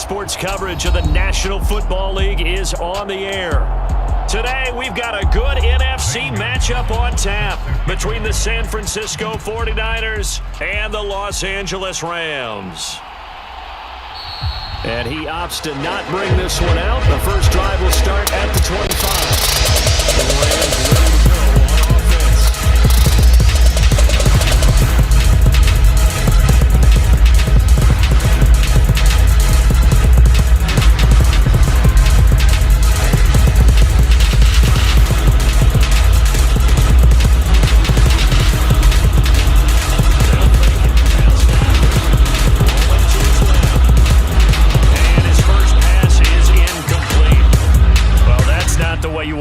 sports coverage of the National Football League is on the air. Today, we've got a good NFC matchup on tap between the San Francisco 49ers and the Los Angeles Rams. And he opts to not bring this one out. The first drive will start at the 25. The Rams ready to go on offense.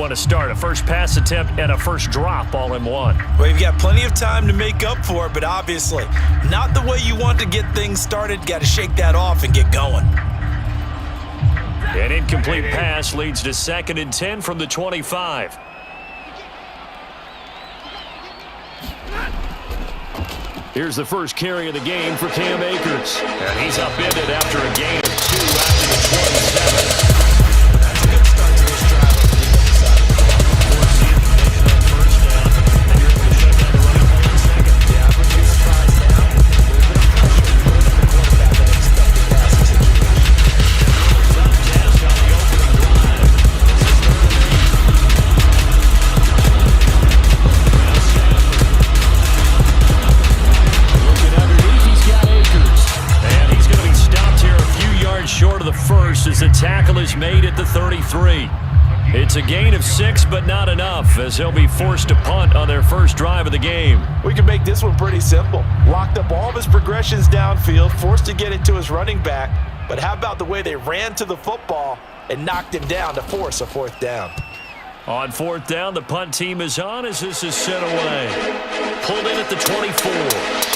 To start a first pass attempt and a first drop all in one. Well, you've got plenty of time to make up for it, but obviously not the way you want to get things started. Got to shake that off and get going. An incomplete pass leads to 2nd and 10 from the 25. Here's the first carry of the game for Cam Akers. And he's upended after a gain of 2 after the 27. As the tackle is made at the 33. It's a gain of 6, but not enough, as he'll be forced to punt on their first drive of the game. We can make this one pretty simple. Locked up all of his progressions downfield, forced to get it to his running back. But how about the way they ran to the football and knocked him down to force a 4th down? On 4th down, the punt team is on as this is sent away. Pulled in at the 24.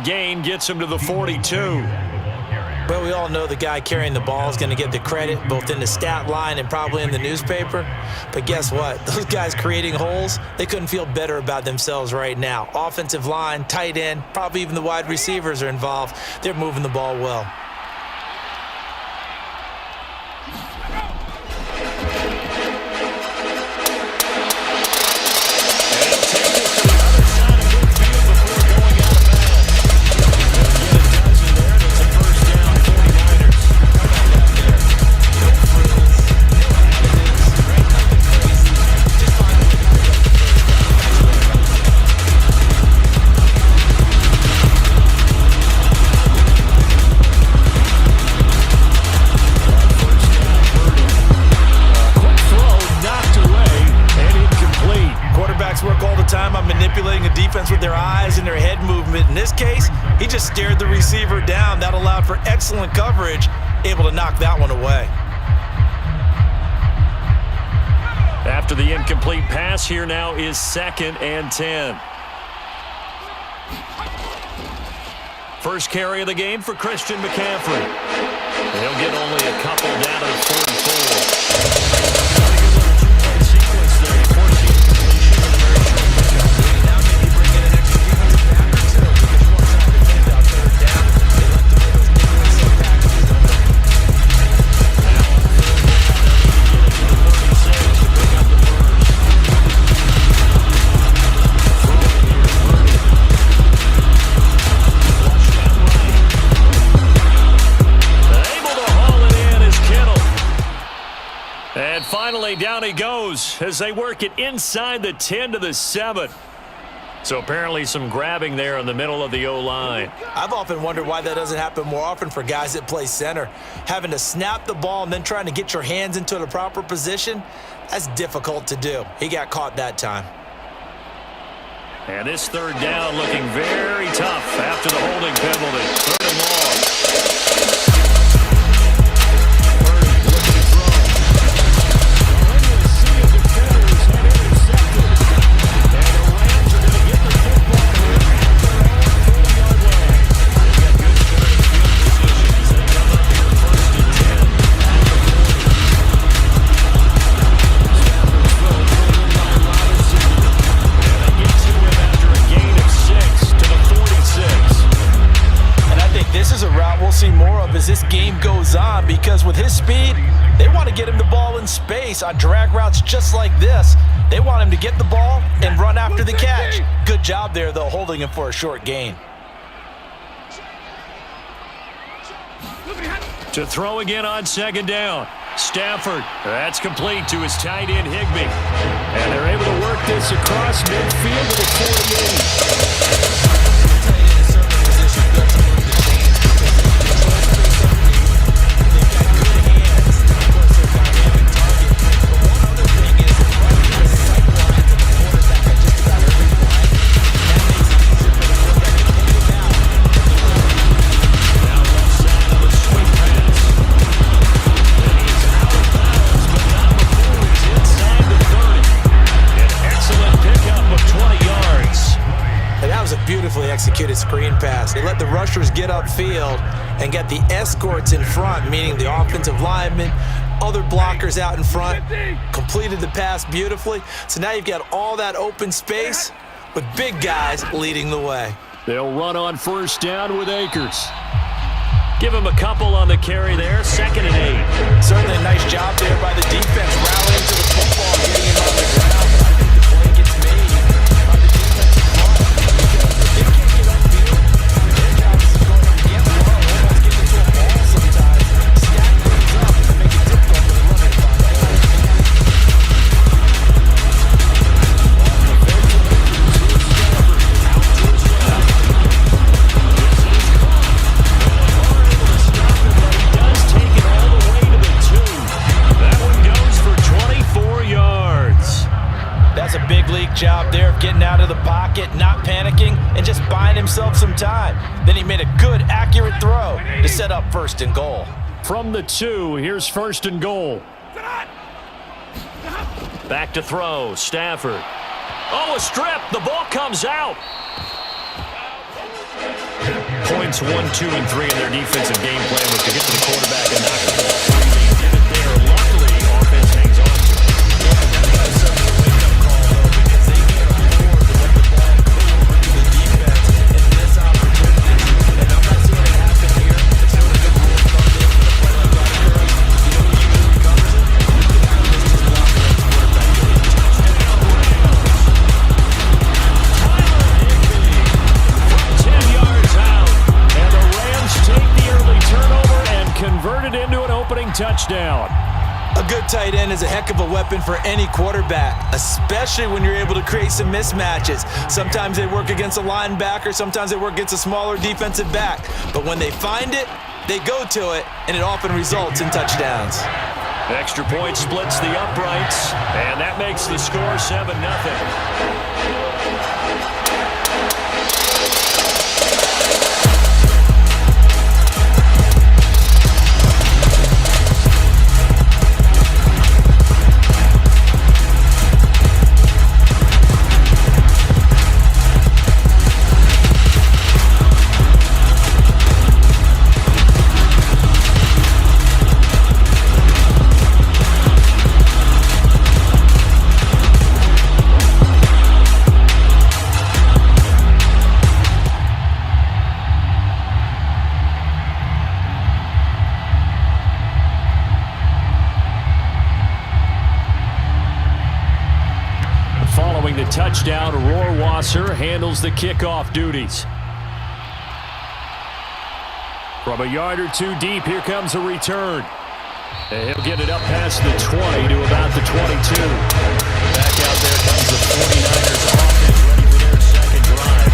Gain gets him to the 42. Well, we all know the guy carrying the ball is going to get the credit both in the stat line and probably in the newspaper. But guess what? Those guys creating holes, they couldn't feel better about themselves right now. Offensive line, tight end, probably even the wide receivers are involved. They're moving the ball well. With their eyes and their head movement. In this case, he just stared the receiver down. That allowed for excellent coverage, able to knock that one away. After the incomplete pass, here now is 2nd and 10. First carry of the game for Christian McCaffrey. He'll get only a couple down to the 44. Finally, down he goes as they work it inside the 10 to the 7. So apparently some grabbing there in the middle of the O-line. I've often wondered why that doesn't happen more often for guys that play center. Having to snap the ball and then trying to get your hands into the proper position, that's difficult to do. He got caught that time. And this 3rd down looking very tough after the holding penalty. 3rd and long. goes on because with his speed, they want to get him the ball in space on drag routes just like this. They want him to get the ball and run after the catch. Good job there, though, holding him for a short gain. To throw again on second down. Stafford, that's complete to his tight end, Higbee. And they're able to work this across midfield to the 48. Beautifully executed screen pass. They let the rushers get upfield and get the escorts in front, meaning the offensive linemen, other blockers out in front, completed the pass beautifully. So now you've got all that open space with big guys leading the way. They'll run on first down with Akers. Give him a couple on the carry there, 2nd and 8. Certainly a nice job there by the defense, rallying to the football, getting him on the ground. I think the play gets made by the defensive front. They can't get upfield. Their job is to go and get the ball, almost get into a ball sometimes, stack things up, and make it difficult for the running back. Big league job there of getting out of the pocket, not panicking, and just buying himself some time. Then he made a good, accurate throw to set up 1st and goal. From the 2, here's 1st and goal. Back to throw, Stafford. Oh, a strip. The ball comes out. Points 1, 2, and 3 in their defensive game plan was to get to the quarterback and knock the ball free. They did it there. Luckily, offense hangs on to it. Touchdown. A good tight end is a heck of a weapon for any quarterback, especially when you're able to create some mismatches. Sometimes they work against a linebacker, sometimes they work against a smaller defensive back. But when they find it, they go to it, and it often results in touchdowns. Extra point splits the uprights, and that makes the score 7-0. Touchdown, Rohrwasser handles the kickoff duties. From a yard or two deep, here comes a return. And he'll get it up past the 20 to about the 22. Back out there comes the 49ers offense, ready for their second drive.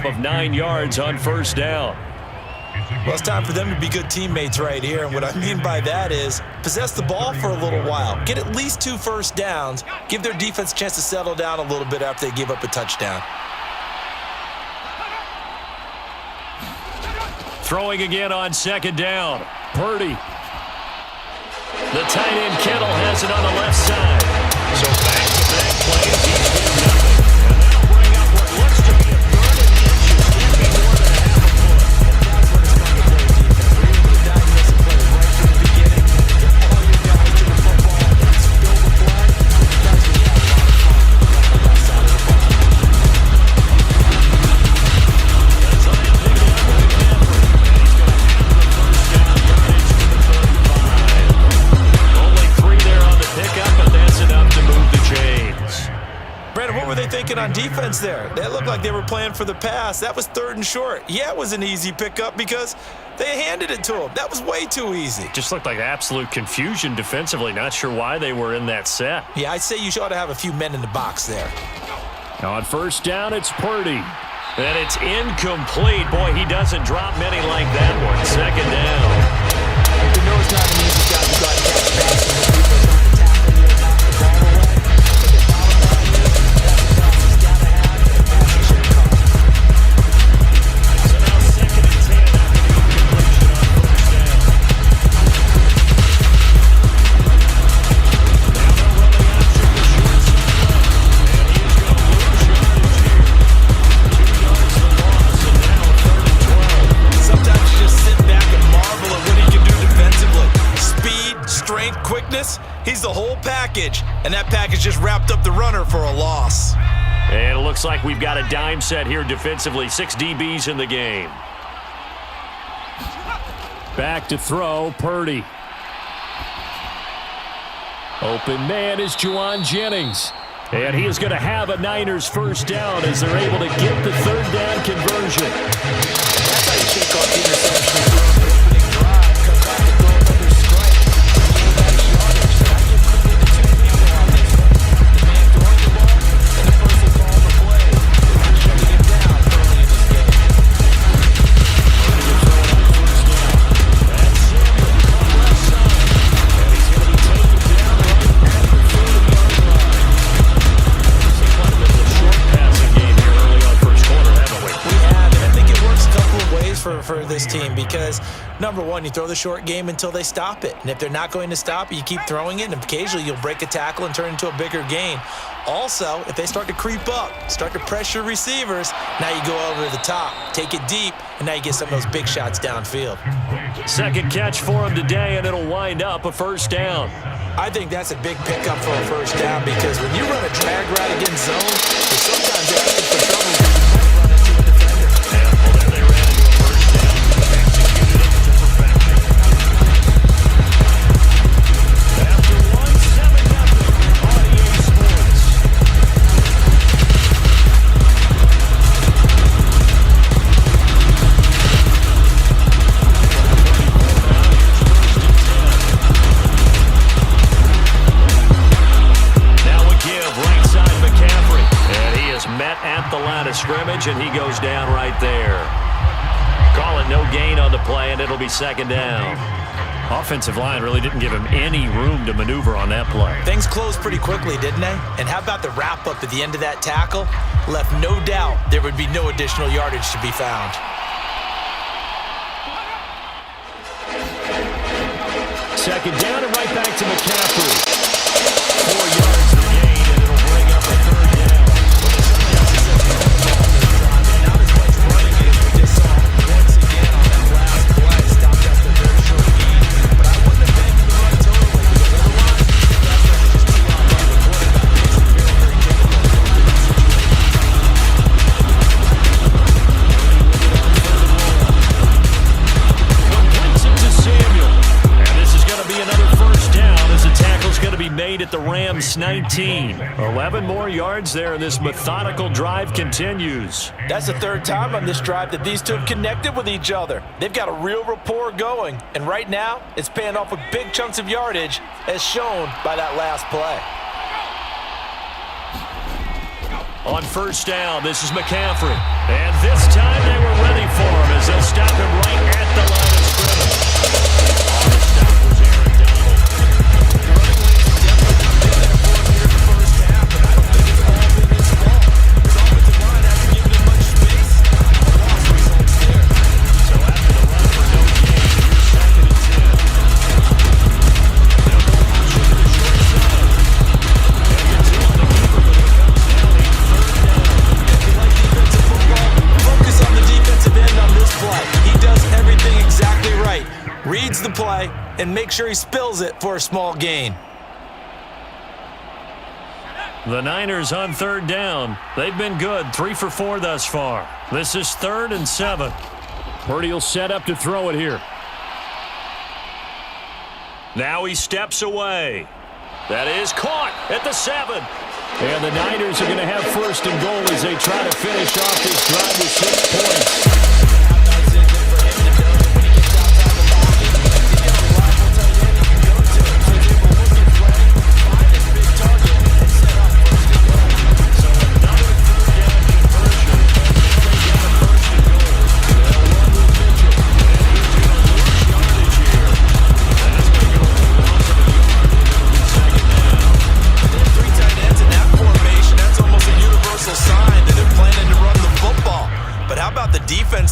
Of 9 yards on first down. Well, it's time for them to be good teammates right here, and what I mean by that is possess the ball for a little while, get at least 2 first downs, give their defense a chance to settle down a little bit after they give up a touchdown. Throwing again on second down. Purdy. The tight end Kittle has it on the left side. So back-to-back plays, each with nothing. And that'll bring up what looks to be a third and inches. Can't be more than a half a foot. That's what it's fun to play defense. We're able to diagnose a play right from the beginning. Get all your guys to the football and spill the play. That's when you have a lot of fun on that side of the ball. That's how they pick it up with McCaffrey. And he's going to have the first down yardage to the 35. Only 3 there on the pickup, but that's enough to move the chains. Brandon, what were they thinking on defense there? They looked like they were playing for the pass. That was 3rd and short. Yeah, it was an easy pickup because they handed it to him. That was way too easy. Just looked like absolute confusion defensively. Not sure why they were in that set. Yeah, I'd say you ought to have a few men in the box there. On first down, it's Purdy. And it's incomplete. Boy, he doesn't drop many like that one. Second down. You know it's not an easy job to go out and catch passes when people are trying to tackle you and knock the ball away. But the bottom line is that's a toss he's got to have, and a pass he should have caught. So now 2nd and 10 after the incompletion on first down. Now they'll run the option to short side. And he is going to lose yardage here. 2 yards the loss, and now 3rd and 12. Sometimes you just sit back and marvel at what he can do defensively. Speed, strength, quickness, he's the whole package. And that package just wrapped up the runner for a loss. And it looks like we've got a dime set here defensively. 6 DBs in the game. Back to throw, Purdy. Open man is Juwan Jennings. And he is going to have a Niners first down as they're able to get the 3rd down conversion. That's how you shake off the interception. Opening drive, come back and throw another strike. That's yardage. I give credit to 2 people on this one. The man throwing the ball and the person calling the play. They're shutting him down early in this game. Purdy to throw it on first down. That's Samuel on left side. And he's going to be taken down right at the 30-yard line. We've quite a bit of a short passing game here early on first quarter, haven't we? We have, and I think it works a couple of ways for this team because, number one, you throw the short game until they stop it. And if they're not going to stop it, you keep throwing it, and occasionally you'll break a tackle and turn it into a bigger gain. Also, if they start to creep up, start to pressure receivers, now you go over the top, take it deep, and now you get some of those big shots downfield. 2nd catch for him today, and it'll wind up a first down. I think that's a big pickup for a first down because when you run a drag route against zone, you sometimes asking for trouble because you might run into a defender. Yeah, well, there they ran into a first down. Executed it to perfection. After 1-7-0 on EA Sports. Now a give, right side McCaffrey. And he is met at the line of scrimmage, and he goes down right there. Call it no gain on the play, and it'll be 2nd down. Offensive line really didn't give him any room to maneuver on that play. Things closed pretty quickly, didn't they? And how about the wrap-up at the end of that tackle? Left no doubt there would be no additional yardage to be found. 2nd down and right back to McCaffrey. 4 yards to gain, and it'll bring up a 3rd down. Not as much running as we just saw once again on that last play. Stopped after a very short gain. But I wouldn't abandon the run totally because otherwise, that's when it's just too long by the quarterback. Makes it very, very difficult to run in that Completes it to Samuel. And this is going to be another first down as the tackle's going to be made at the Rams' 19. 11 more yards there, and this methodical drive continues. That's the 3rd time on this drive that these two have connected with each other. They've got a real rapport going, and right now, it's paying off with big chunks of yardage, as shown by that last play. On first down, this is McCaffrey. And this time they were ready for him as they'll stop him right at the line of scrimmage. On the stop was Aaron Donald. The running lanes have definitely not been there for him here in the first half, and I don't think it's all been his fault. His offensive line hasn't given him much space. The loss results there. So after the run for no gain, here's 2nd and 10. They'll and make sure he spills it for a small gain. The Niners on third down. They've been good, 3 for 4 thus far. This is 3rd and 7. Purdy will set up to throw it here. Now he steps away. That is caught at the 7. And the Niners are going to have 1st and goal as they try to finish off this drive with 6 points.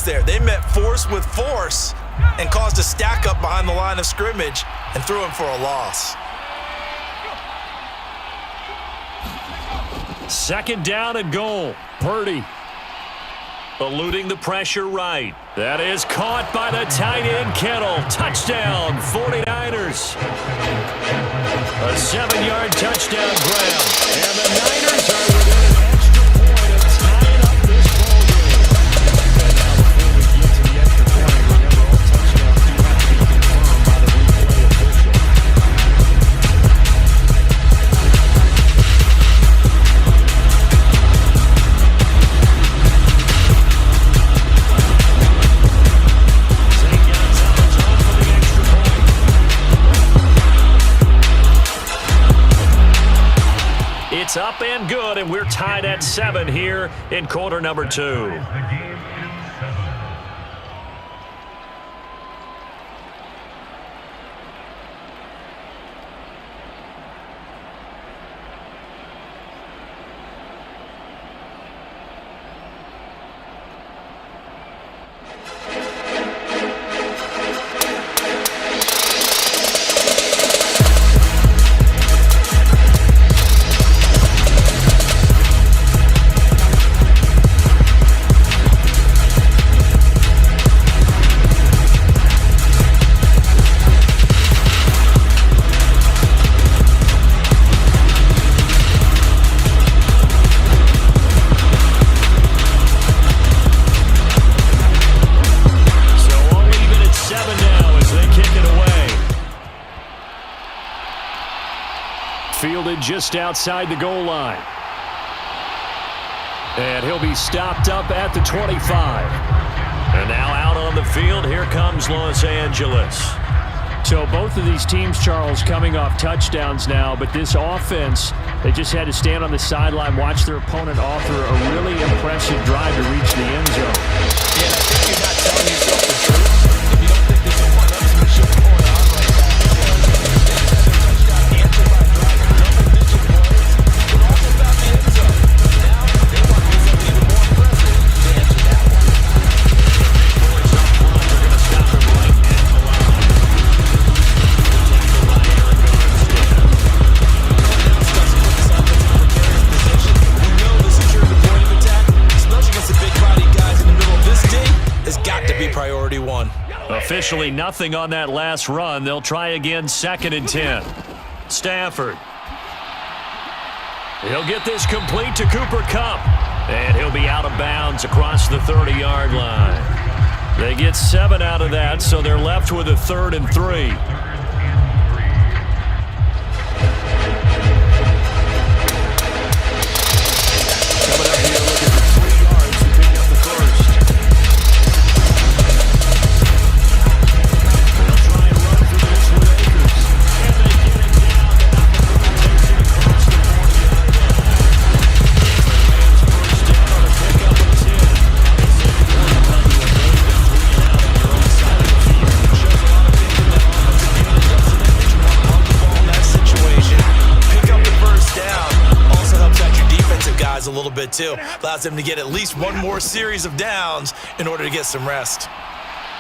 There. They met force with force and caused a stack up behind the line of scrimmage and threw him for a loss. 2nd down and goal. Purdy eluding the pressure right. That is caught by the tight end Kittle. Touchdown, 49ers. A 7-yard touchdown grab. And the Niners are within an extra point of tying up this ball game. And now before we get to the extra point, remember all touchdowns do have to be confirmed by the replay official. It's up and good, and we're tied at 7 here in quarter number 2. Fielded just outside the goal line. And he'll be stopped up at the 25. And now out on the field, here comes Los Angeles. So both of these teams, Charles, coming off touchdowns now, but this offense, they just had to stand on the sideline, watch their opponent offer a really impressive drive to reach the end zone. Yeah, I think you're not telling yourself the truth. If you don't think there's a one-upsmanship going on right now. Priority 1. Officially nothing on that last run. They'll try again, 2nd and 10. Stafford. He'll get this complete to Cooper Kupp. And he'll be out of bounds across the 30-yard line. They get 7 out of that, so they're left with a 3rd and 3. A little bit too. Allows them to get at least one more series of downs in order to get some rest.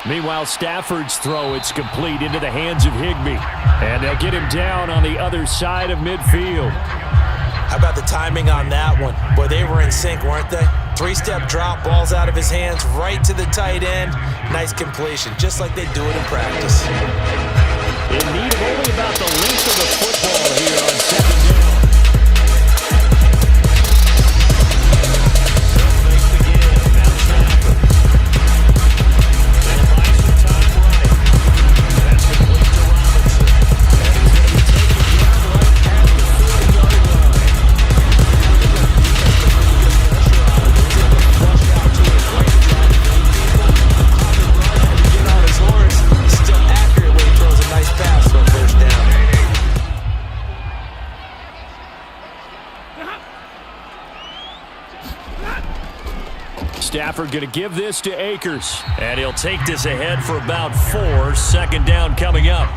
Meanwhile, Stafford's throw, it's complete into the hands of Higbee. And they'll get him down on the other side of midfield. How about the timing on that one? Boy, they were in sync, weren't they? 3-step drop, balls out of his hands, right to the tight end. Nice completion, just like they do it in practice. in need of only about the length of the football here on second down. They'll make the give. Now Stafford. They'll buy some time right. That's complete to Robinson. And he's going to be taken down right at the 40-yard line. Flush out to his right, trying to beat people. On the run, had to get on his horse. Still accurate when he throws a nice pass for a first down. Stafford going to give this to Akers. And he'll take this ahead for about 4. Second down coming up.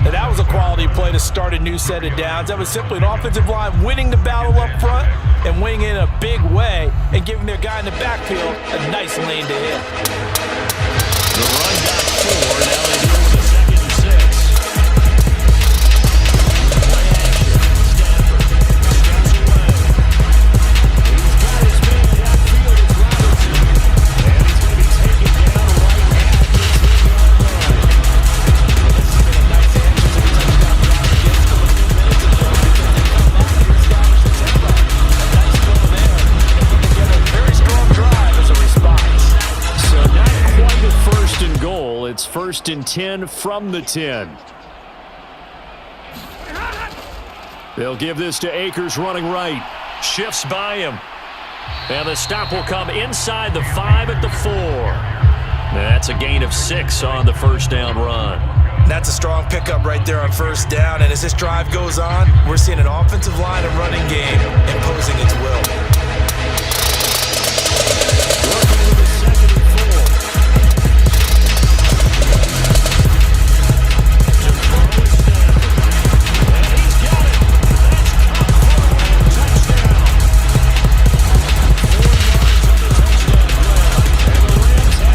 And that was a quality play to start a new set of downs. That was simply an offensive line winning the battle up front and winning it in a big way and giving their guy in the backfield a nice lane to hit. The run got 4. Now they deal with a 2nd and 6. Play action. Stafford steps away. He's got his man downfield. It's Robinson. And he's going to be taken down right at the 10-yard line. This has been a nice answer to the touchdown drive against them a few minutes ago because they come back to establish the tempo. A nice throw there. And put together a very strong drive as a response. So not quite at first and goal. It's 1st and 10 from the 10. They'll give this to Akers running right. Shifts by him. And the stop will come inside the 5 at the 4. That's a gain of 6 on the first down run. That's a strong pickup right there on first down. And as this drive goes on, we're seeing an offensive line and running game imposing its will. Working with a 2nd and 4. To throw is Stafford. And he's got it. That's caught for a touchdown. 4 yards on the touchdown grab. And the Rams have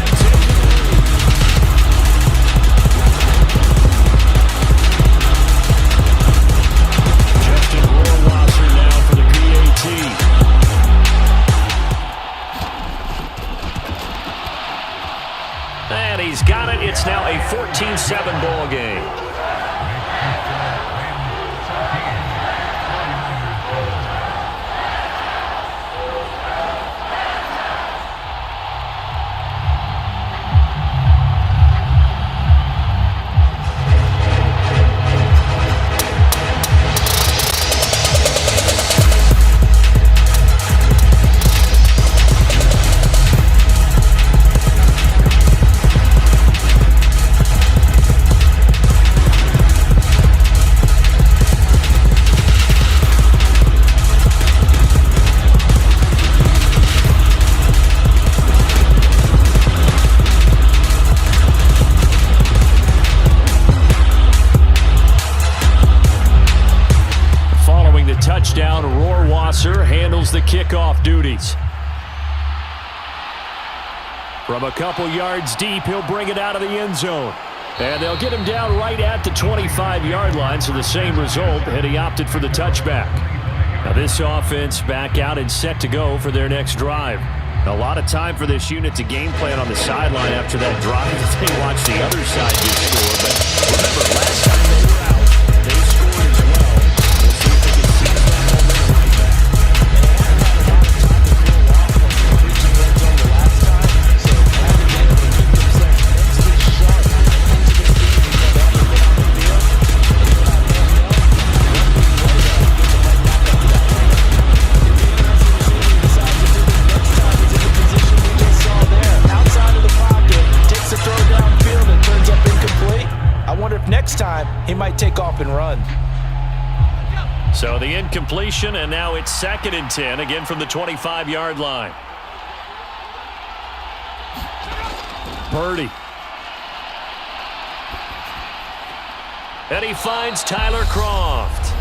taken the lead. Justin Rohrwasser now for the PAT. And he's got it. It's now a 14-7 ball game. Touchdown, Rohrwasser handles the kickoff duties. From a couple yards deep, he'll bring it out of the end zone. And they'll get him down right at the 25-yard line, so the same result, and he opted for the touchback. Now this offense back out and set to go for their next drive. A lot of time for this unit to game plan on the sideline after that drive. They watch the other side just score, but remember, last time they were out, they scored as well. We'll see if they can seize that momentum right back. And they haven't had a lot of time to throw off on the reaching red zone the last time, so having been able to keep themselves mentally sharp into this game and come back and get on the field, and you're not letting up, one big play there to get them right back up to that point. It'd be interesting to see what he decides to do the next time he's in the position we just saw there. Outside of the pocket, takes a throw downfield and turns up incomplete. I wonder if next time he might take off and run. So the incompletion, and now it's 2nd and 10, again from the 25-yard line. Purdy. And he finds Tyler Croft.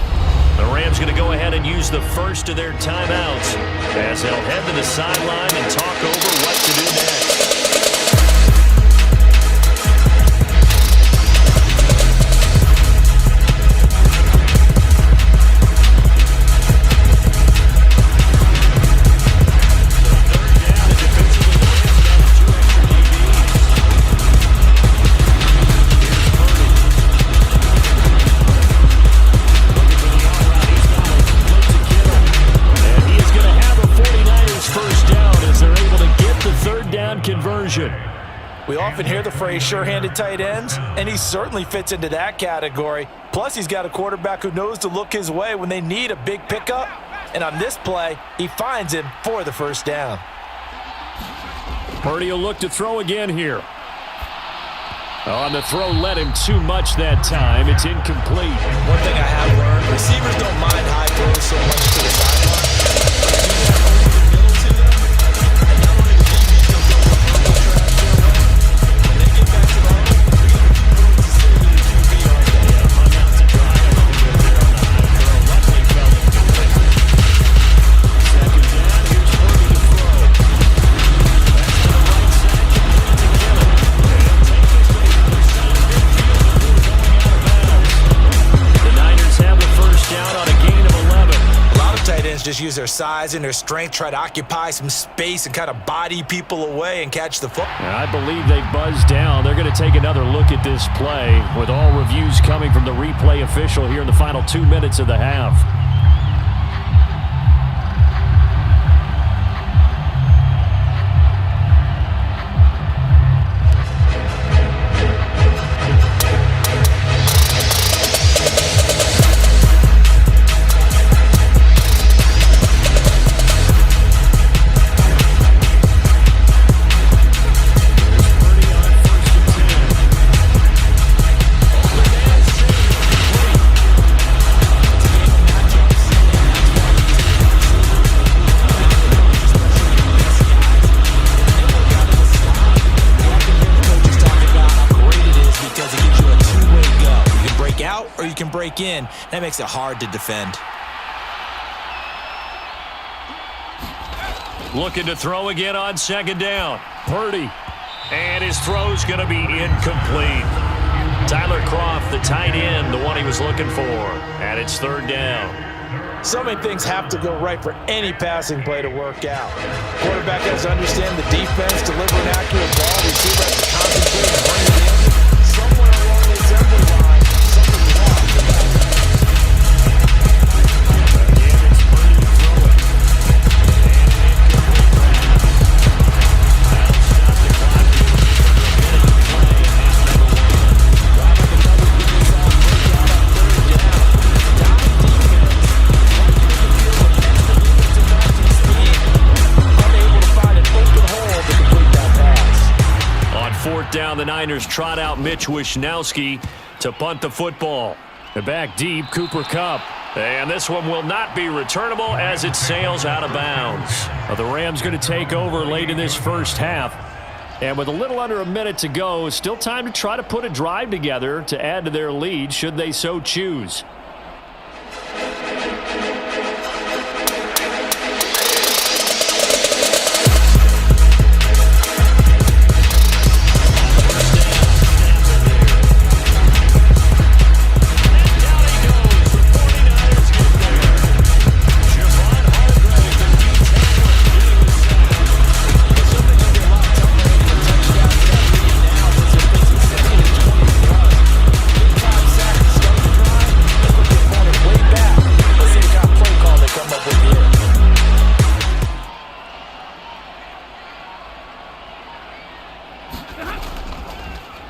The Rams going to go ahead and use the first of their timeouts as they'll head to the sideline and talk over what to do next. We often hear the phrase sure-handed tight ends, and he certainly fits into that category. Plus, he's got a quarterback who knows to look his way when they need a big pickup. And on this play, he finds him for the first down. Purdy will look to throw again here. On the throw, led him too much that time. It's incomplete. One thing I have learned, receivers don't mind high throws so much to the sideline. Just use their size and their strength, try to occupy some space and kind of body people away and catch the football. I believe they buzzed down. They're going to take another look at this play with all reviews coming from the replay official here in the final 2 minutes of the half. Break in. That makes it hard to defend. Looking to throw again on second down. Purdy. And his throw's going to be incomplete. Tyler Kroft, the tight end, the one he was looking for. And it's third down. So many things have to go right for any passing play to work out. Quarterback has to understand the defense, deliver an accurate ball. Receiver has to concentrate and bring it in. Somewhere along the assembly line, something's wrong. Down, the Niners trot out Mitch Wishnowsky to punt the football. They're back deep, Cooper Kupp. And this one will not be returnable as it sails out of bounds. The Rams going to take over late in this first half. And with a little under a minute to go, still time to try to put a drive together to add to their lead should they so choose.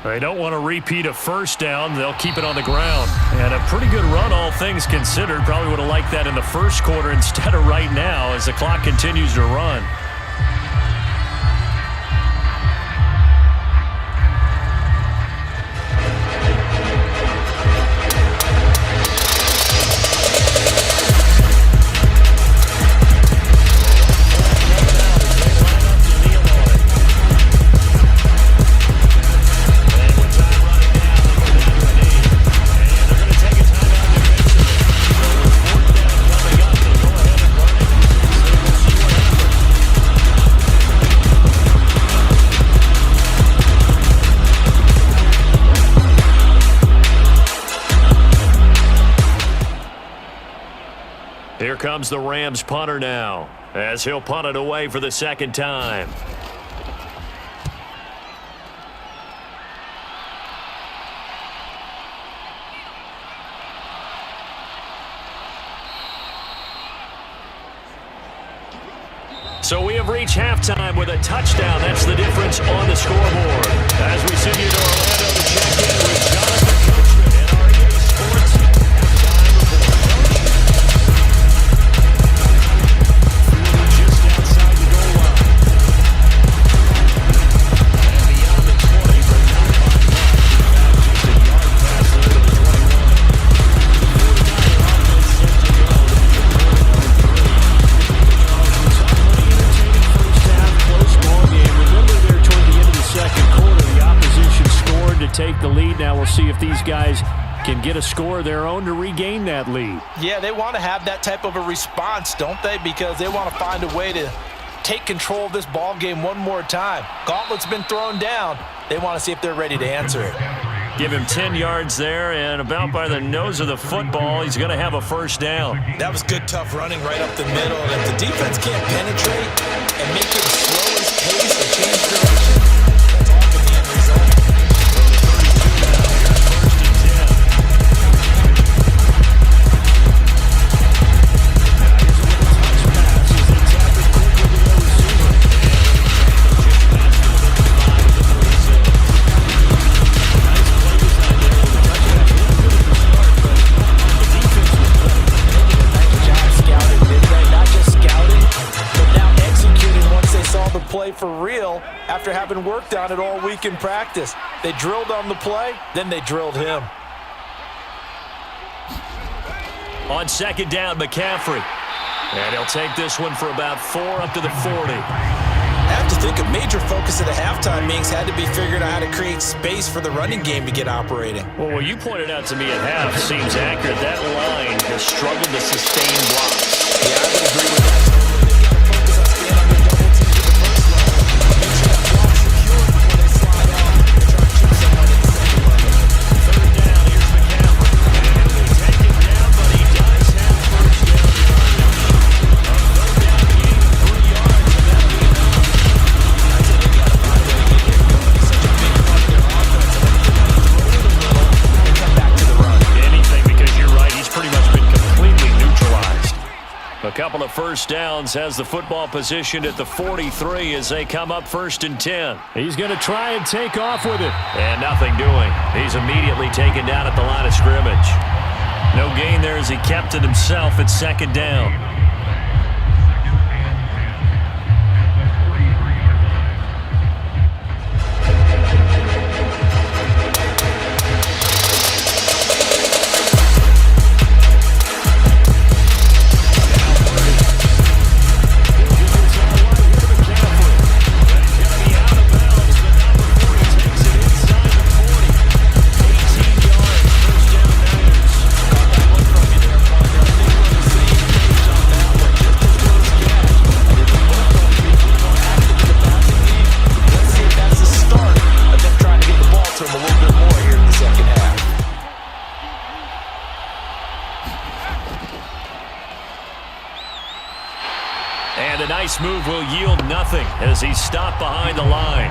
They don't want to repeat a first down. They'll keep it on the ground. And a pretty good run, all things considered. Probably would have liked that in the first quarter instead of right now as the clock continues to run. Here comes the Rams punter now, as he'll punt it away for the second time. So we have reached halftime with a touchdown. That's the difference on the scoreboard. As we send you to Orlando to check in with Jonathan Coachman and our EA Sports halftime report. Just outside the goal line. And beyond the 20, but not by much. Back just a yard pass there to the 21. 49er offense set to go. Close ball game. Remember there toward the end of the second quarter, the opposition scored to take the lead. Now we'll see if these guys can get a score of their own to regain that lead. Yeah, they want to have that type of a response, don't they? Because they want to find a way to take control of this ball game one more time. Gauntlet's been thrown down. They want to see if they're ready to answer it. Give him 10 yards there, and about by the nose of the football, he's going to have a first down. That was good, tough running right up the middle. And if the defense can't penetrate and make him slow his pace or change direction, that's often the end result. Play for real after having worked on it all week in practice. They drilled on the play, then they drilled him. On second down, McCaffrey. And he'll take this one for about 4 up to the 40. I have to think a major focus of the halftime meetings had to be figuring out how to create space for the running game to get operating. Well, what you pointed out to me at half seems accurate. That line has struggled to sustain blocks. Yeah, I would agree with that. A couple of first downs has the football positioned at the 43 as they come up 1st and 10. He's going to try and take off with it. And nothing doing. He's immediately taken down at the line of scrimmage. No gain there as he kept it himself at 2nd down. And a nice move will yield nothing as he's stopped behind the line.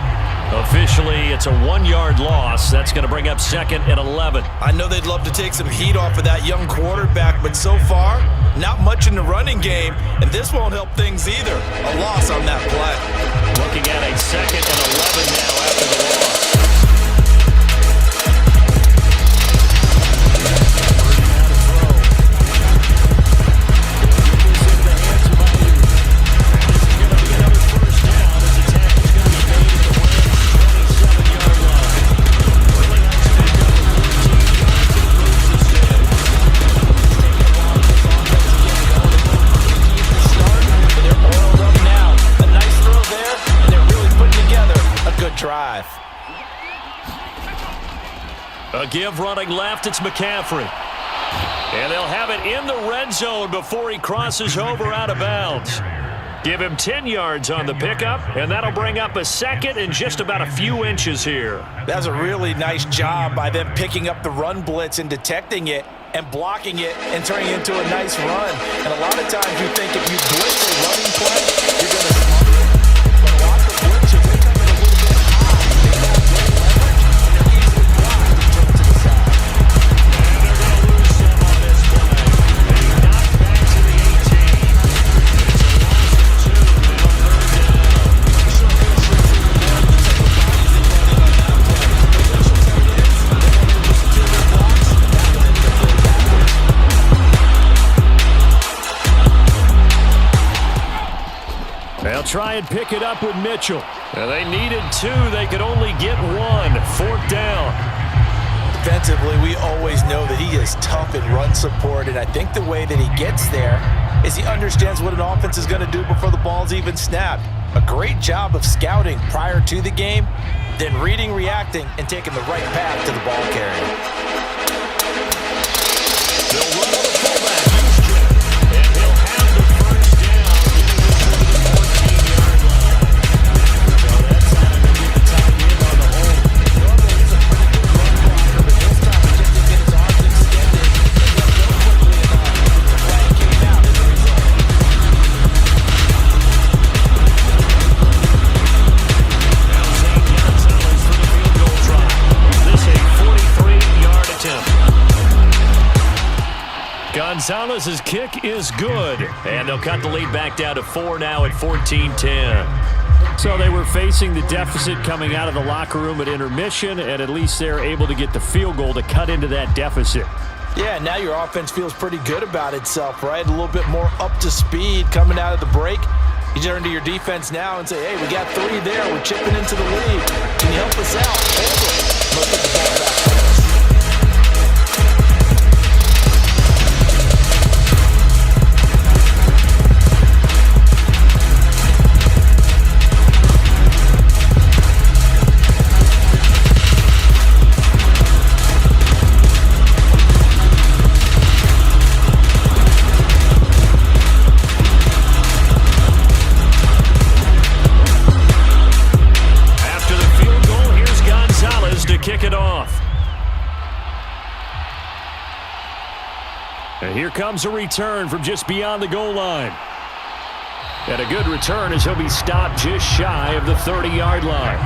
Officially, it's a 1-yard loss. That's going to bring up 2nd and 11. I know they'd love to take some heat off of that young quarterback, but so far, not much in the running game, and this won't help things either. A loss on that play. Looking at a 2nd and 11 now after the loss. Drive. A give running left, it's McCaffrey. And they'll have it in the red zone before he crosses over out of bounds. Give him 10 yards on the pickup, and that'll bring up a 2nd and just about a few inches here. That's a really nice job by them picking up the run blitz and detecting it and blocking it and turning it into a nice run. And a lot of times you think if you blitz a running play, you're going to smother it. But a lot of the blitzes, they come in a little bit high. They got great leverage, and they're easily blocked and thrown to the side. And they're going to lose some on this play. They knocked back to the 18. It's a loss of 2. They'll try and pick it up with Mitchell. They needed 2. They could only get 1. 4th down. Defensively, we always know that he is tough in run support, and I think the way that he gets there is he understands what an offense is going to do before the ball's even snapped. A great job of scouting prior to the game, then reading, reacting, and taking the right path to the ball carrier. They'll run on the fullback, Houston, and he'll have the first down, getting it to the 14-yard line. So that's how they're going to get the tight end on the home. Normally he's a pretty good run blocker, but this time he just didn't get his arms extended and didn't go quickly enough. The flag came out as a result. Gonzalez's kick is good, and they'll cut the lead back down to 4 now at 14-10. So they were facing the deficit coming out of the locker room at intermission, and at least they're able to get the field goal to cut into that deficit. Yeah, now your offense feels pretty good about itself, right? A little bit more up to speed coming out of the break. You turn to your defense now and say, hey, we got 3 there. We're chipping into the lead. Can you help us out? Hold them. Let's get the ball back. Kick it off. And here comes a return from just beyond the goal line. And a good return as he'll be stopped just shy of the 30-yard line.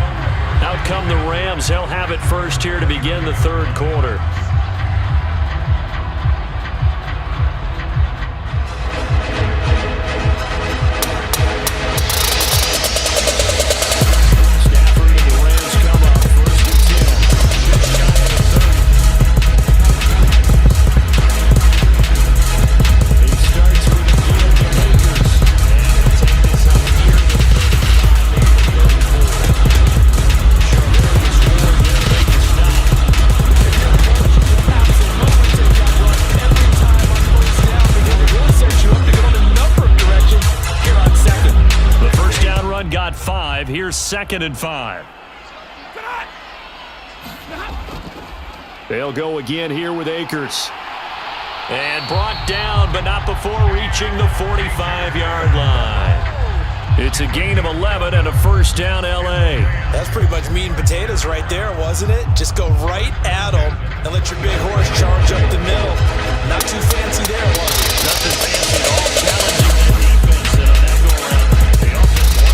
Out come the Rams. They'll have it first here to begin the 3rd quarter. Got 5. Here's 2nd and 5. They'll go again here with Akers. And brought down, but not before reaching the 45-yard line. It's a gain of 11 and a first down, L.A. That's pretty much meat and potatoes right there, wasn't it? Just go right at them and let your big horse charge up the middle. Not too fancy there, was it? Nothing fancy at all. Challenging that defense, and on that go-around, the offense won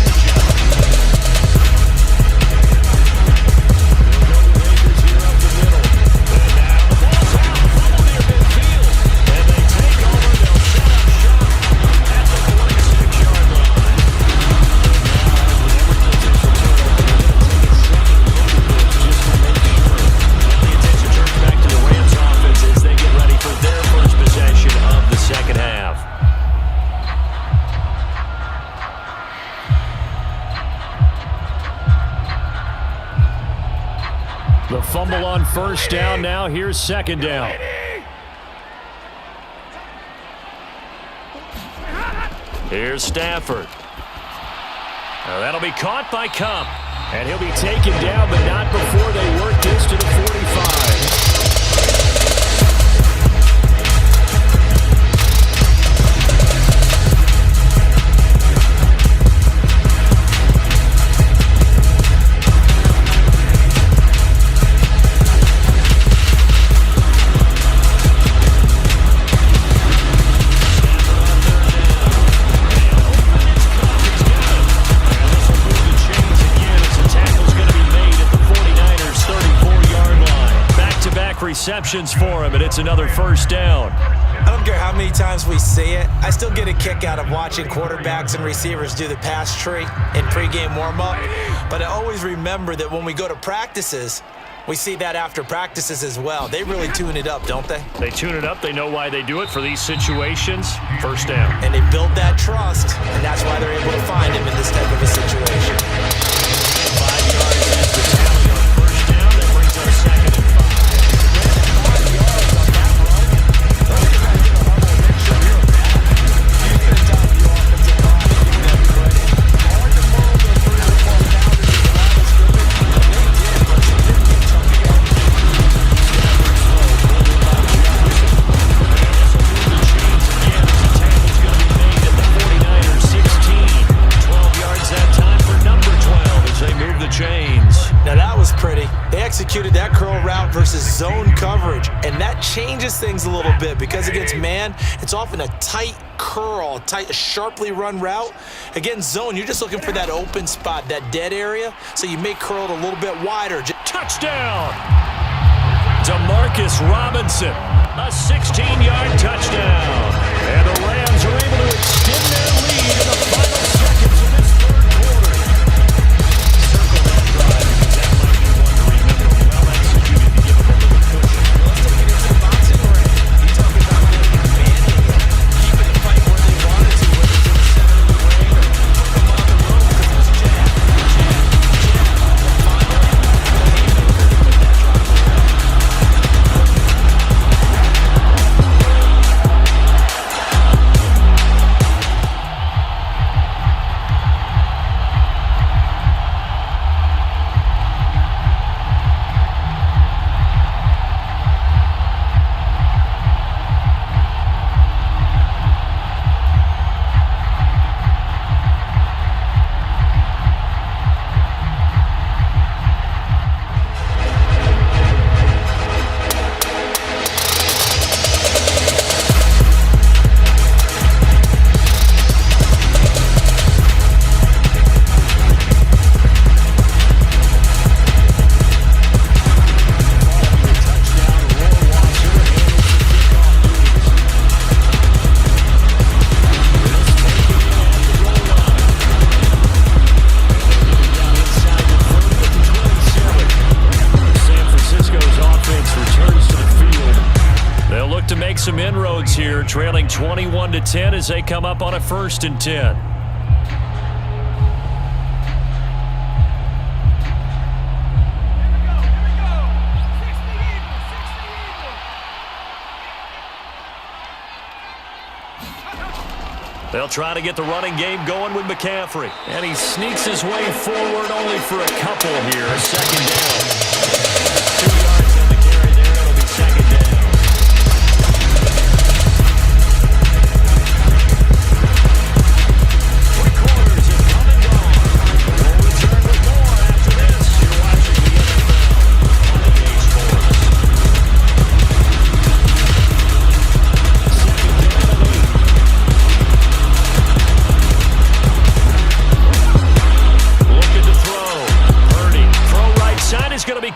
the job. The fumble on first down now. Here's 2nd down. Here's Stafford. Now that'll be caught by Cup. And he'll be taken down, but not before they work this to the 45. Receptions for him, and it's another first down. I don't care how many times we see it. I still get a kick out of watching quarterbacks and receivers do the pass tree in pregame warm-up. But I always remember that when we go to practices, we see that after practices as well. They really tune it up, don't they? They tune it up. They know why they do it for these situations. First down. And they build that trust, and that's why they're able to find him in this changes things a little bit because against man, it's often a tight curl, a sharply run route. Against zone, you're just looking for that open spot, that dead area, so you may curl it a little bit wider. Touchdown! DeMarcus Robinson, a 16-yard touchdown. And the Rams are able to extend their lead in the final seconds of this third quarter. Circle that drive because that might be one to remember. Well executed to give them a little push. Let's take it into the boxing ring. You talk about commanding it, keeping the fight where they wanted to, whether it's in the center of the ring or put them on the rope because it was jab. Some inroads here, trailing 21-10 as they come up on a 1st and 10. They'll try to get the running game going with McCaffrey. And he sneaks his way forward only for a couple here. 2nd down. 2 yards on the carry there. It'll be 2nd down.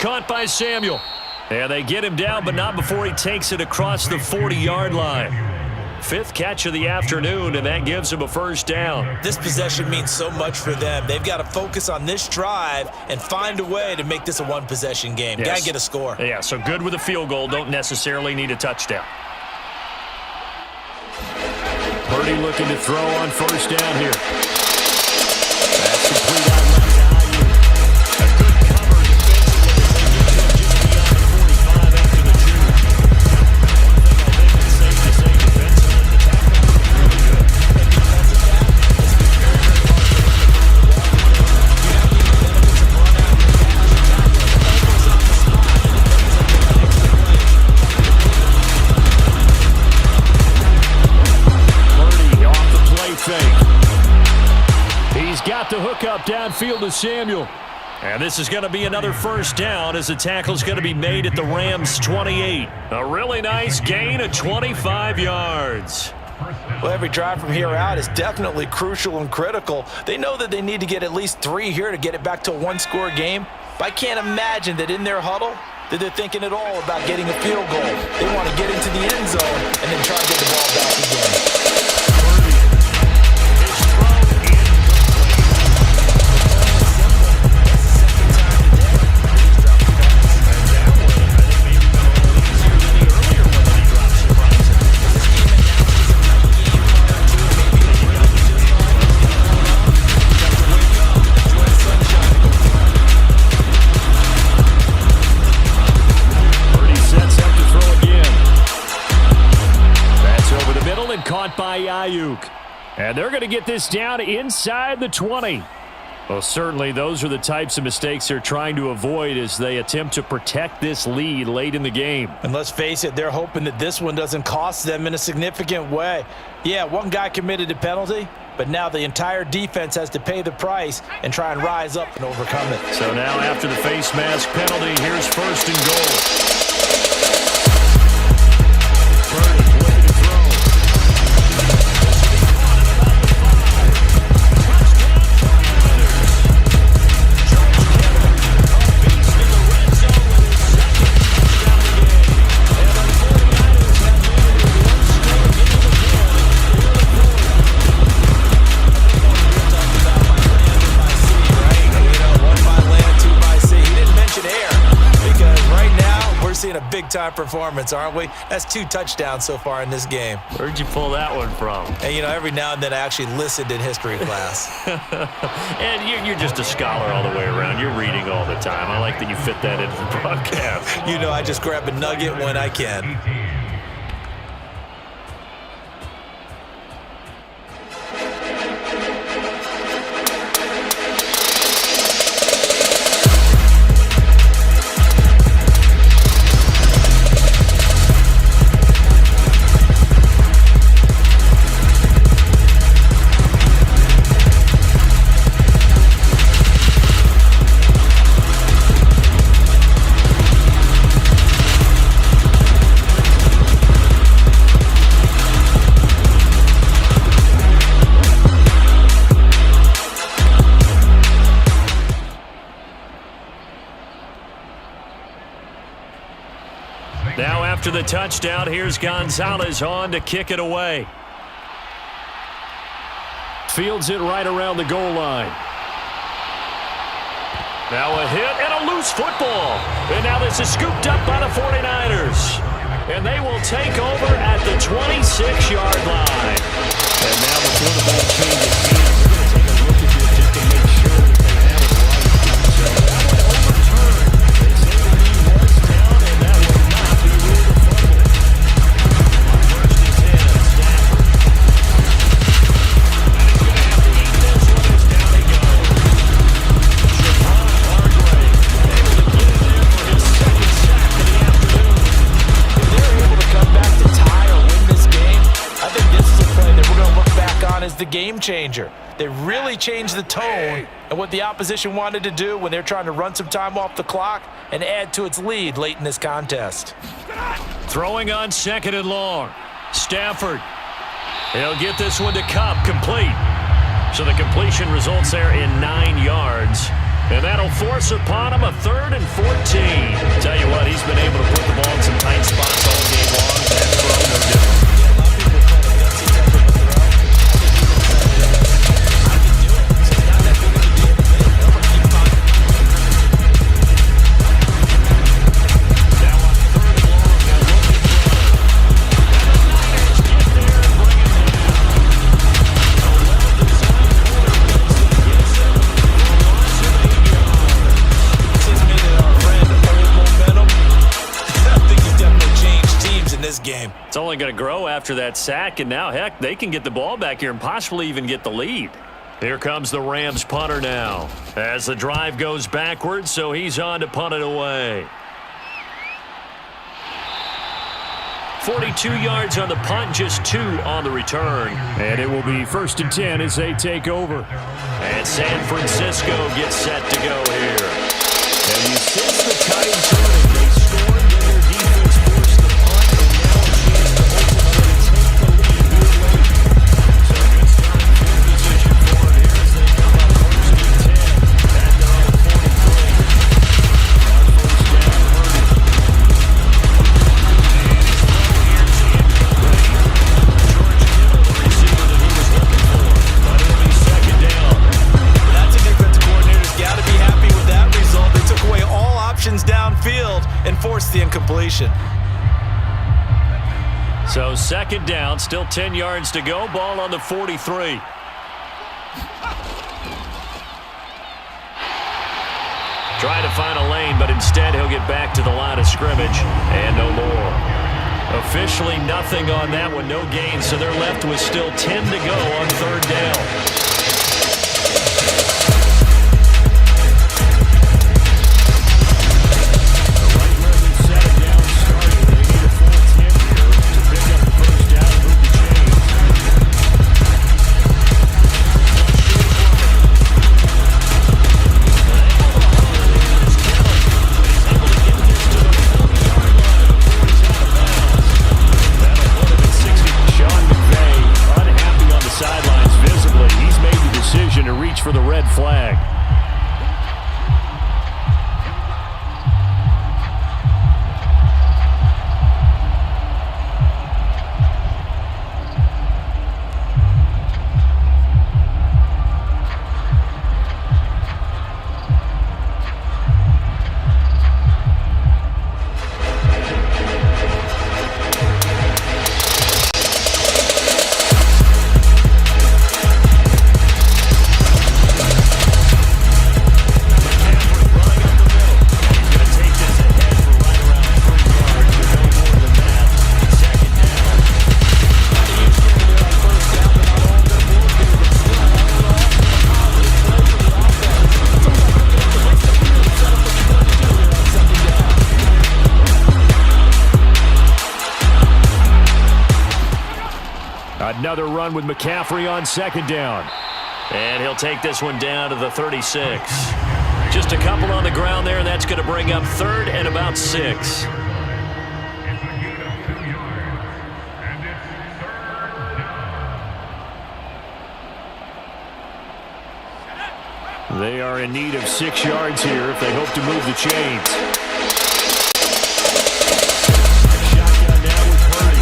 Caught by Samuel. And they get him down, but not before he takes it across the 40-yard line. 5th catch of the afternoon, and that gives him a 1st down. This possession means so much for them. They've got to focus on this drive and find a way to make this a one-possession game. Yes. Got to get a score. Yeah, so good with a field goal. Don't necessarily need a touchdown. Purdy looking to throw on 1st down here. That's complete out left to Ayuk. A good cover the hook up downfield to Samuel. And this is going to be another 1st down as the tackle's going to be made at the Rams' 28. A really nice gain of 25 yards. Well, every drive from here out is definitely crucial and critical. They know that they need to get at least 3 here to get it back to a one-score game. But I can't imagine that in their huddle that they're thinking at all about getting a field goal. They want to get into the end zone and then try to get the ball back again. Caught by Ayuk. And they're going to get this down inside the 20. Well, certainly those are the types of mistakes they're trying to avoid as they attempt to protect this lead late in the game. And let's face it, they're hoping that this one doesn't cost them in a significant way. Yeah, one guy committed a penalty, but now the entire defense has to pay the price and try and rise up and overcome it. So now after the face mask penalty, here's 1st and goal. big-time performance, aren't we? That's 2 touchdowns so far in this game. Where'd you pull that one from? And, every now and then I actually listened in history class. And you're just a scholar all the way around. You're reading all the time. I like that you fit that into the broadcast. I just grab a nugget when I can. Now after the touchdown, here's Gonzalez on to kick it away. Fields it right around the goal line. Now a hit and a loose football. And now this is scooped up by the 49ers. And they will take over at the 26-yard line. And now before the ball changes hands, we're going to take a look at this just to make sure that they have it right. So that one overturned. They say the knee was down, and that will not be ruled a fumble. First is in, Stafford. And he's going to have to eat this one as down he goes. Javon Hargrave able to get in there for his second sack of the afternoon. If they're able to come back to tie or win this game, I think this is a play that we're going to look back on as the game changer. They really changed the tone and what the opposition wanted to do when they're trying to run some time off the clock and add to its lead late in this contest. Throwing on second and long. Stafford. He'll get this one to Cup, complete. So the completion results there in 9 yards. And that'll force upon him a 3rd and 14. Tell you what, he's been able to put the ball in some tight spots all game long. That throw, no different. Game. It's only going to grow after that sack, and now, heck, they can get the ball back here and possibly even get the lead. Here comes the Rams punter now as the drive goes backwards, so he's on to punt it away. 42 yards on the punt, just 2 on the return. And it will be 1st and 10 as they take over. And San Francisco gets set to go here. And you sense the tide turning. They scored when their defense forced the punt, and now a chance to ultimately take the lead here late. So a good starting field position for it here as they come up 1st and 10 at their own 43. On 1st down, Purdy. And his throw here's incomplete. George Kittle, the receiver that he was looking for. But it'll be 2nd down. That's a defensive coordinator's got to be happy with that result. They took away all options downfield and forced the incompletion. So 2nd down, still 10 yards to go. Ball on the 43. Try to find a lane, but instead he'll get back to the line of scrimmage. And no more. Officially nothing on that one, no gain. So they're left with still 10 to go on 3rd down. For the red flag. Another run with McCaffrey on second down. And he'll take this one down to the 36. Just a couple on the ground there, and that's going to bring up third and about 6. They are in need of 6 yards here if they hope to move the chains. Shotgun now with Purdy.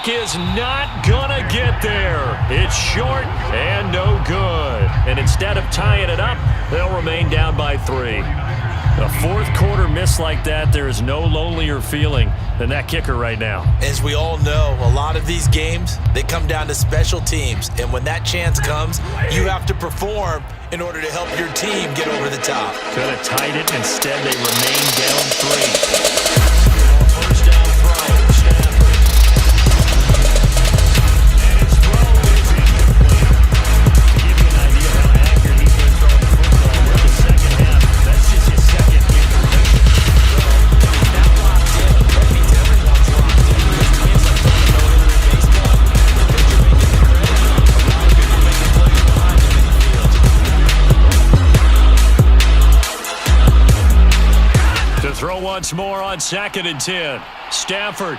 Is not gonna get there. It's short and no good. And instead of tying it up, they'll remain down by 3. A fourth quarter miss like that, there is no lonelier feeling than that kicker right now. As we all know, a lot of these games, they come down to special teams. And when that chance comes, you have to perform in order to help your team get over the top. Could have tied it. Instead, they remain down 3. First down throw, Stafford. Throw once more on 2nd and 10. Stafford.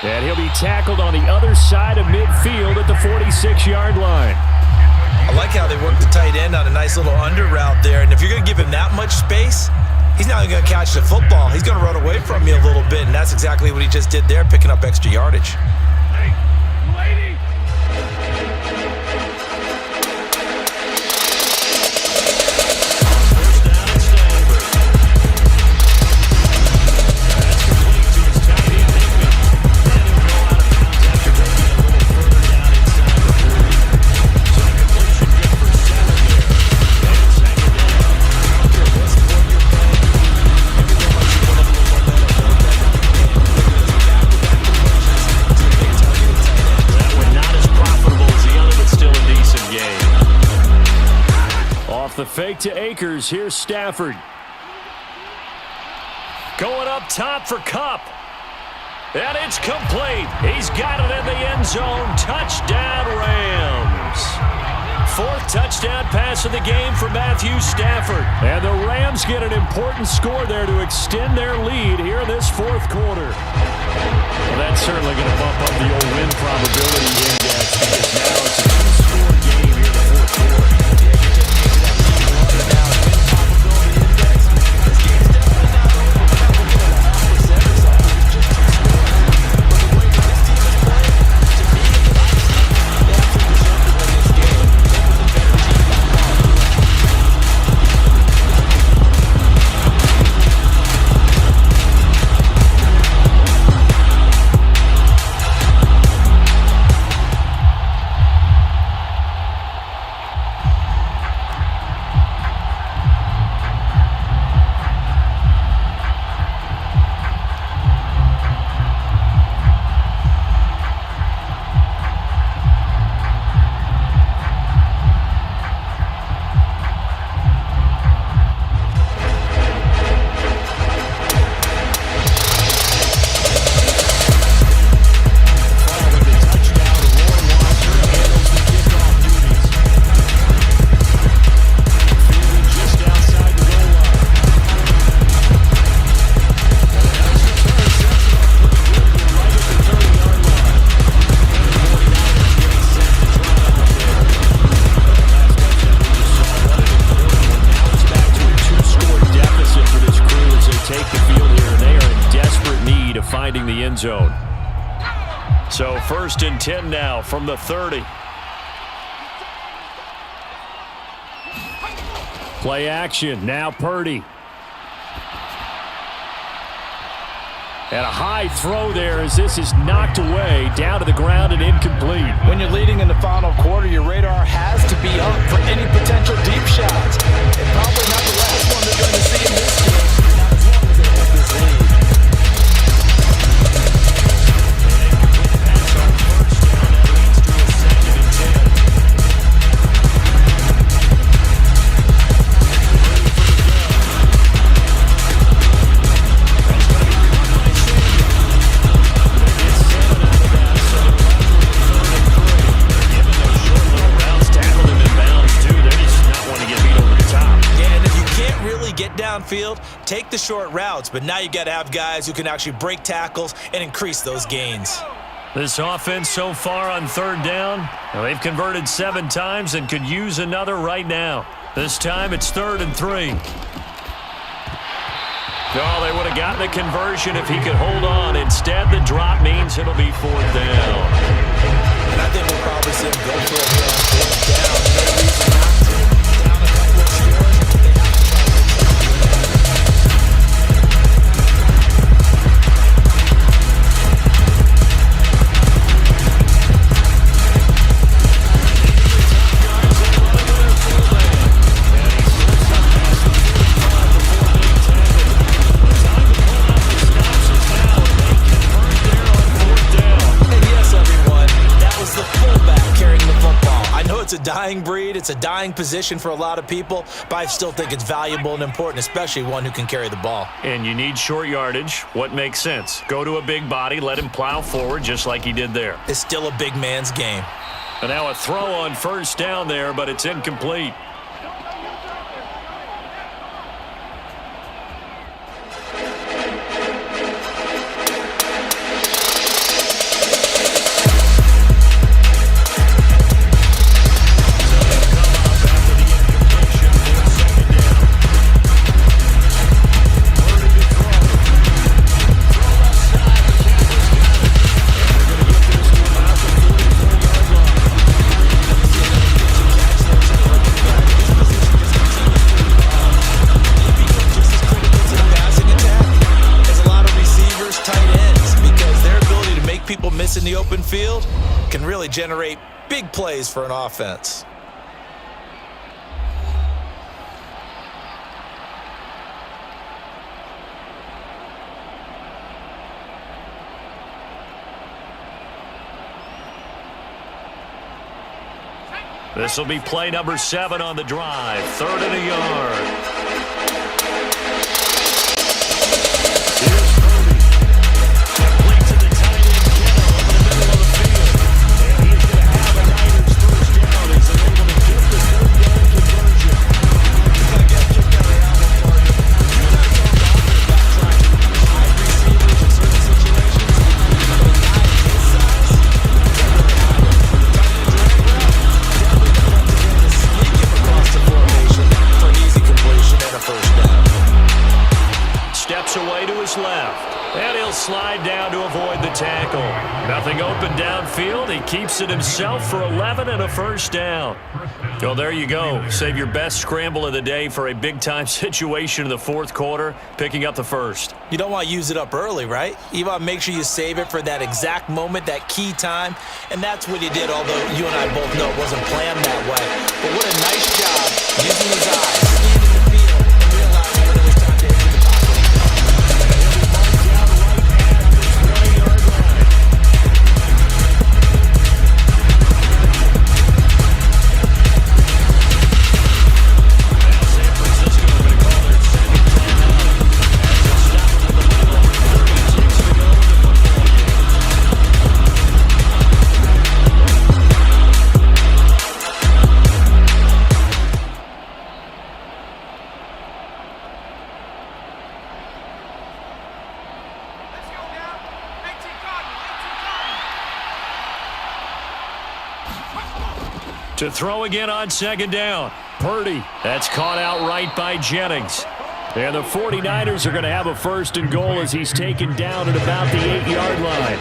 And he'll be tackled on the other side of midfield at the 46-yard line. I like how they work the tight end on a nice little under route there. And if you're going to give him that much space, he's not going to catch the football. He's going to run away from you a little bit. And that's exactly what he just did there, picking up extra yardage. The fake to Akers. Here's Stafford. Going up top for Kupp. And it's complete. He's got it in the end zone. Touchdown, Rams. 4th touchdown pass of the game for Matthew Stafford. And the Rams get an important score there to extend their lead here in this 4th quarter. Well, that's certainly going to bump up the old win probability index because now it's a 2-score game here in the 4th quarter. Zone. So 1st and 10 now from the 30. Play action. Now Purdy. And a high throw there as this is knocked away, down to the ground and incomplete. When you're leading in the final quarter, your radar has to be up for any potential deep shots. And probably not the last one they're going to see in this game. Not as long as they have this lead. Downfield, take the short routes, but now you got to have guys who can actually break tackles and increase those gains. This offense so far on third down, they've converted 7 times and could use another right now. This time it's 3rd and 3. Oh, they would have gotten the conversion if he could hold on. Instead, the drop means it'll be 4th down. And I think we'll probably see him go for it here on 4th down. No reason not to. Down a couple of scores. It's a dying breed. It's a dying position for a lot of people, but I still think it's valuable and important, especially one who can carry the ball. And you need short yardage. What makes sense? Go to a big body, let him plow forward just like he did there. It's still a big man's game. And now a throw on 1st down there, but it's incomplete. In the open field can really generate big plays for an offense. This will be play number 7 on the drive. 3rd and a yard. Left, and he'll slide down to avoid the tackle. Nothing open downfield. He keeps it himself for 11 and a 1st down. Well, there you go. Save your best scramble of the day for a big-time situation in the 4th quarter, picking up the 1st. You don't want to use it up early, right? You want to make sure you save it for that exact moment, that key time, and that's what he did, although you and I both know it wasn't planned that way. But what a nice job using his eyes, scanning the field, and realizing when it was time to hit the pocket. To throw again on 2nd down. Purdy. That's caught out right by Jennings. And the 49ers are going to have a 1st and goal as he's taken down at about the 8-yard line.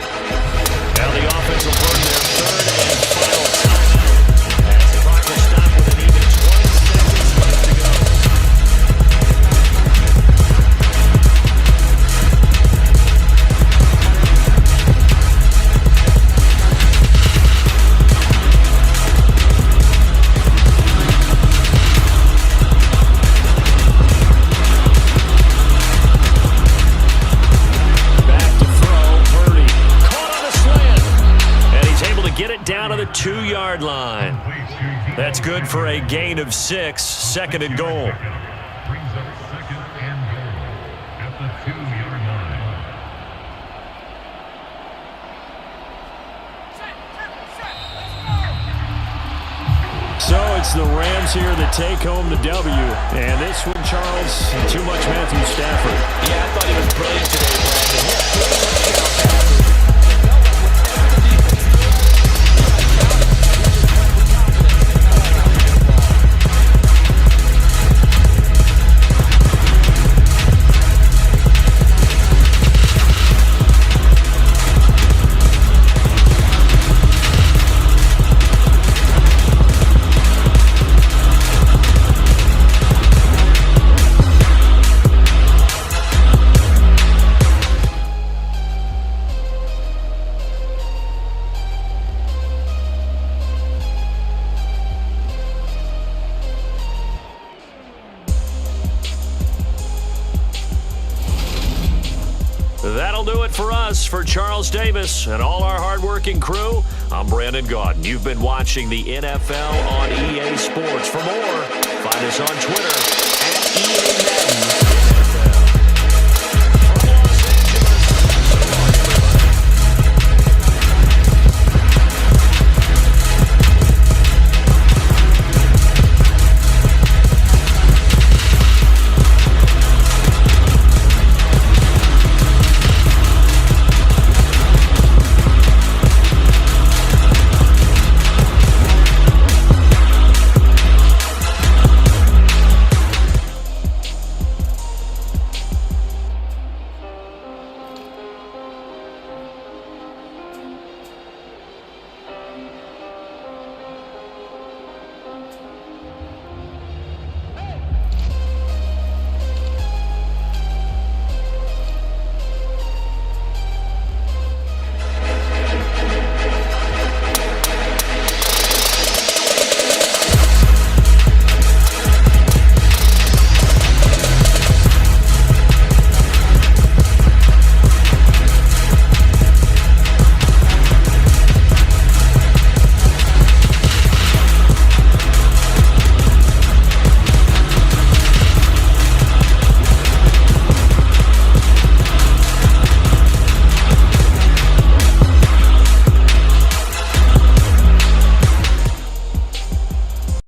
Now the offense will burn their 3rd and final timeout. As the clock will stop with an even 20 seconds left to go. That's good for a gain of 6, second and goal. Brings up second and goal at the 2-yard line. So it's the Rams here that take home the W. And this one, Charles, too much Matthew Stafford. Yeah, I thought he was brilliant today, Brandon. That'll do it for us. For Charles Davis and all our hardworking crew, I'm Brandon Gaudin. You've been watching the NFL on EA Sports. For more, find us on Twitter